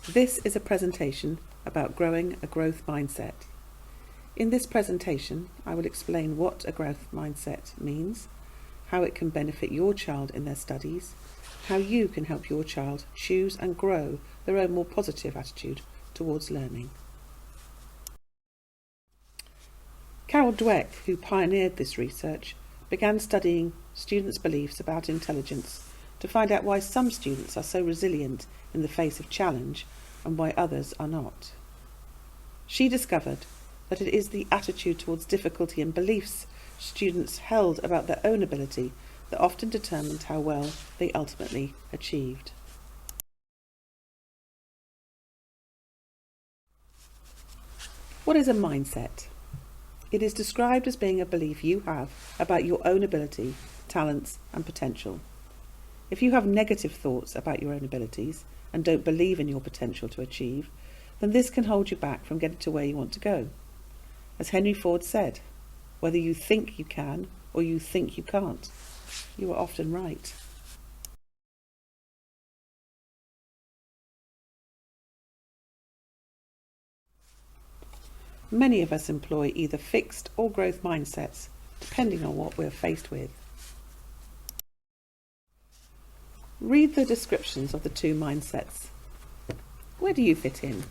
This is a presentation about growing a growth mindset. In this presentation, I will explain what a growth mindset means, how it can benefit your child in their studies, how you can help your child choose and grow their own more positive attitude towards learning. Carol Dweck, who pioneered this research, began studying students' beliefs about intelligence to find out why some students are so resilient in the face of challenge and why others are not. She discovered that it is the attitude towards difficulty and beliefs students held about their own ability that often determined how well they ultimately achieved. What is a mindset? It is described as being a belief you have about your own ability, talents, and potential. If you have negative thoughts about your own abilities and don't believe in your potential to achieve, then this can hold you back from getting to where you want to go. As Henry Ford said, whether you think you can or you think you can't, you are often right. Many of us employ either fixed or growth mindsets, depending on what we're faced with. Read the descriptions of the two mindsets. Where do you fit in?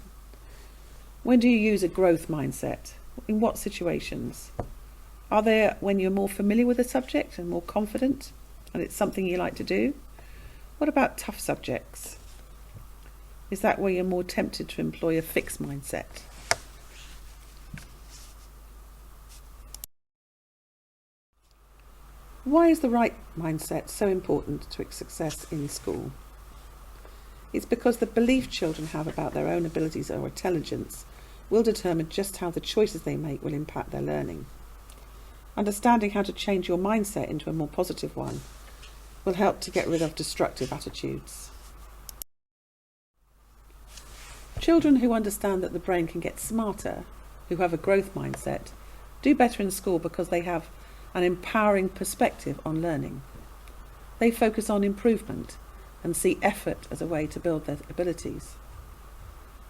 When do you use a growth mindset? In what situations? Are they when you're more familiar with a subject and more confident and it's something you like to do? What about tough subjects? Is that where you're more tempted to employ a fixed mindset? Why is the right mindset so important to success in school? It's because the belief children have about their own abilities or intelligence will determine just how the choices they make will impact their learning. Understanding how to change your mindset into a more positive one will help to get rid of destructive attitudes. Children who understand that the brain can get smarter, who have a growth mindset, do better in school because they have an empowering perspective on learning. They focus on improvement and see effort as a way to build their abilities.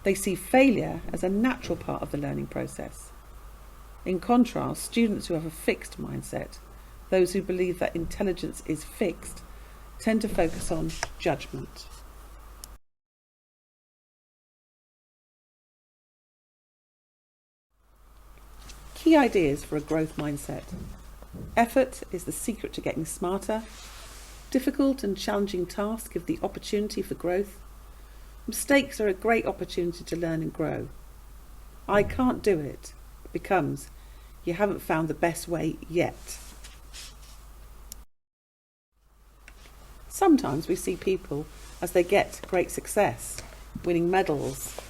They see failure as a natural part of the learning process. In contrast, students who have a fixed mindset, those who believe that intelligence is fixed, tend to focus on judgment. Key ideas for a growth mindset. Effort is the secret to getting smarter. Difficult and challenging tasks give the opportunity for growth. Mistakes are a great opportunity to learn and grow. I can't do it becomes you haven't found the best way yet. Sometimes we see people as they get great success, winning medals,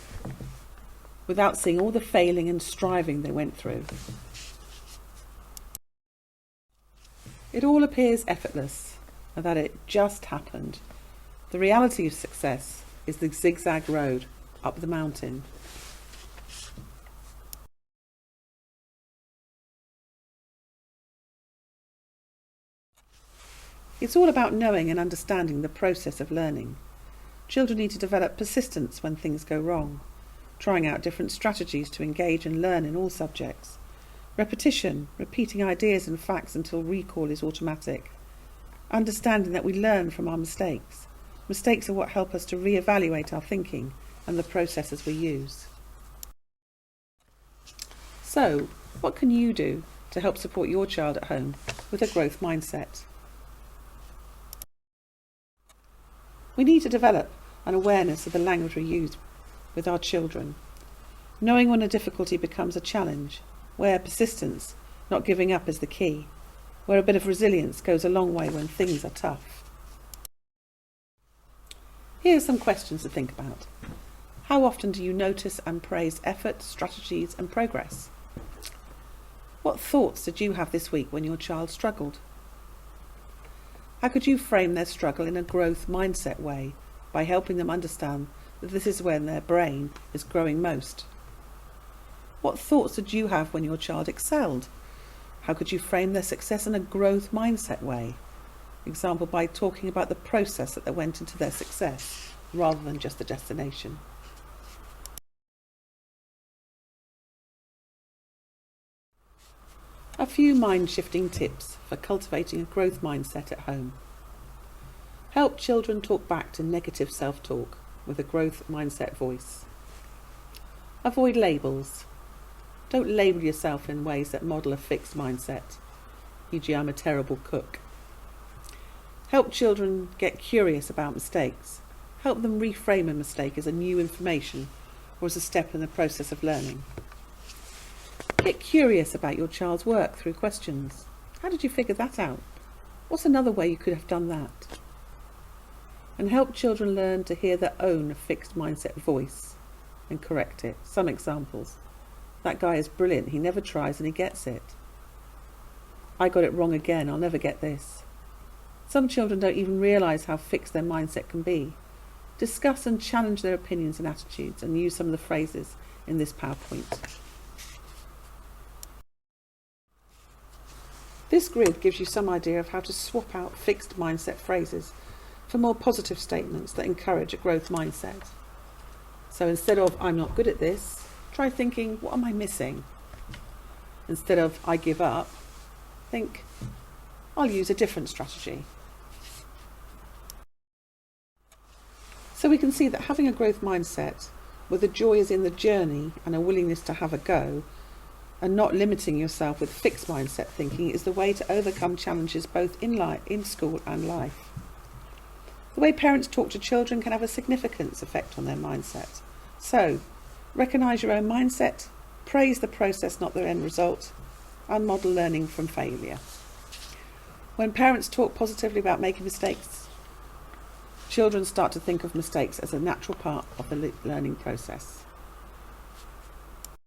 without seeing all the failing and striving they went through. It all appears effortless, and that it just happened. The reality of success is the zigzag road up the mountain. It's all about knowing and understanding the process of learning. Children need to develop persistence when things go wrong, trying out different strategies to engage and learn in all subjects. Repetition, repeating ideas and facts until recall is automatic. Understanding that we learn from our mistakes. Mistakes are what help us to re-evaluate our thinking and the processes we use. So, what can you do to help support your child at home with a growth mindset? We need to develop an awareness of the language we use with our children, knowing when a difficulty becomes a challenge, where persistence, not giving up, is the key, where a bit of resilience goes a long way when things are tough. Here are some questions to think about. How often do you notice and praise effort, strategies and progress? What thoughts did you have this week when your child struggled? How could you frame their struggle in a growth mindset way by helping them understand that this is when their brain is growing most? What thoughts did you have when your child excelled? How could you frame their success in a growth mindset way? Example, by talking about the process that went into their success rather than just the destination. A few mind-shifting tips for cultivating a growth mindset at home. Help children talk back to negative self-talk with a growth mindset voice. Avoid labels. Don't label yourself in ways that model a fixed mindset, e.g. I'm a terrible cook. Help children get curious about mistakes. Help them reframe a mistake as a new information or as a step in the process of learning. Get curious about your child's work through questions. How did you figure that out? What's another way you could have done that? And help children learn to hear their own fixed mindset voice and correct it. Some examples. That guy is brilliant. He never tries and he gets it. I got it wrong again. I'll never get this. Some children don't even realise how fixed their mindset can be. Discuss and challenge their opinions and attitudes and use some of the phrases in this PowerPoint. This grid gives you some idea of how to swap out fixed mindset phrases for more positive statements that encourage a growth mindset. So instead of I'm not good at this, try thinking what am I missing? Instead of I give up, think I'll use a different strategy. So we can see that having a growth mindset where the joy is in the journey and a willingness to have a go and not limiting yourself with fixed mindset thinking is the way to overcome challenges both in school and life. The way parents talk to children can have a significant effect on their mindset. So, recognise your own mindset, praise the process, not the end result, and model learning from failure. When parents talk positively about making mistakes, children start to think of mistakes as a natural part of the learning process.